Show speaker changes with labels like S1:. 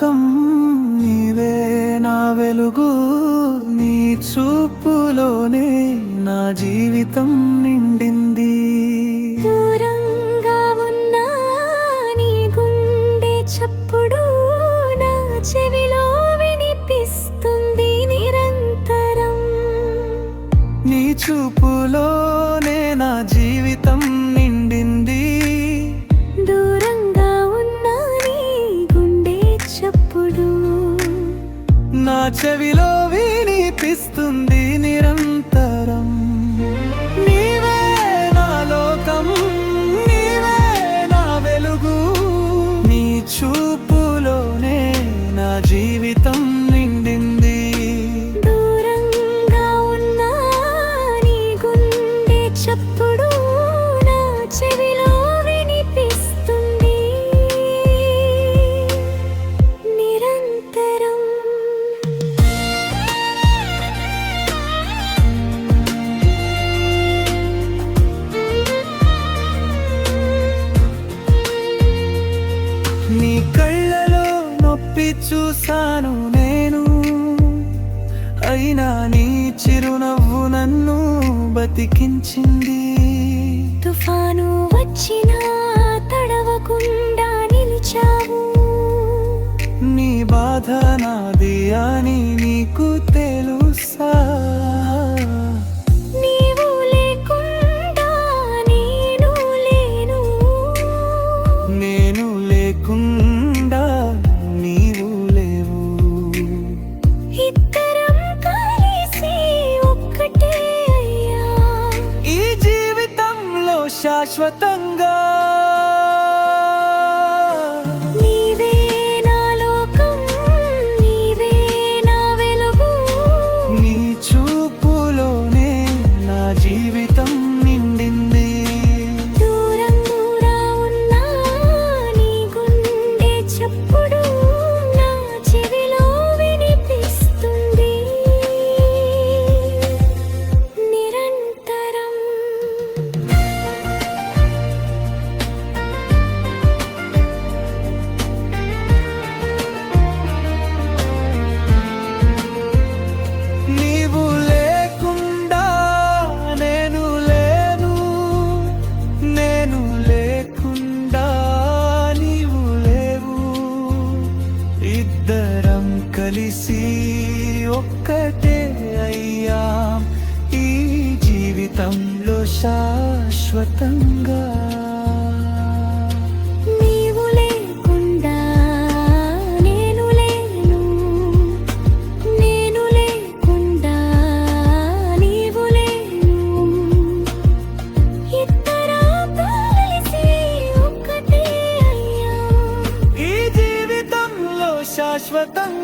S1: లోకం నీవే నా వెలుగు, నీ చూపులోనే నా జీవితం నిండింది.
S2: దూరంగా ఉన్నా నీ గుండె చప్పుడు నా చెవిలో వినిపిస్తుంది నిరంతరం.
S1: నీ చూపులోనే నా జీవితం నిండింది.
S2: దూరంగా ఉన్నా నీ గుండె చప్పుడు
S1: నా చెవిలో వినిపిస్తుంది నిరంతరం. నీవే నా లోకం, నీవే నా వెలుగు, నీ చూపులోనే నా జీవితం నిండింది.
S2: దూరంగా ఉన్నా నీ గుండె చప్పుడు నా చెవిలో వినిపిస్తుంది నిరంతరం.
S1: నీ కళ్ళలో నొప్పి చూశాను నేను, అయినా నీ చిరునవ్వు నన్ను బతికించింది.
S2: తుఫాను వచ్చినా తడవకుండా నిలిచావు.
S1: నీ బాధ నాది అని నీకు తెలుసా?
S2: నీవు లేకుండా నేను లేను,
S1: నేను లేకుండా నీవు లేవు.
S2: ఇద్దరం కలిసి ఒక్కటే అయ్యా
S1: ఈ జీవితంలో శాశ్వతంగా.
S2: నీవే నా లోకం, నీవే నా వెలుగు,
S1: నీ చూపులోనే నా జీవితం నిండింది.
S2: దూరంగా ఉన్నా నీ గుండె చప్పుడు నా చెవిలో వినిపిస్తుంది నిరంతరం.
S1: నీవు లేకుండా నేను లేను, నేను లేకుండా నీవు లేవు. ఇద్దరం కలిసి ఒక్కటే అయ్యాం ఈ జీవితంలో శాశ్వతంగా.
S2: నీవు లేకుండా నేను లేను, నేను లేకుండా నీవు లేను. ఇద్దరం కలిసి ఒక్కటే అయ్యాం
S1: ఈ జీవితంలో శాశ్వతంగా.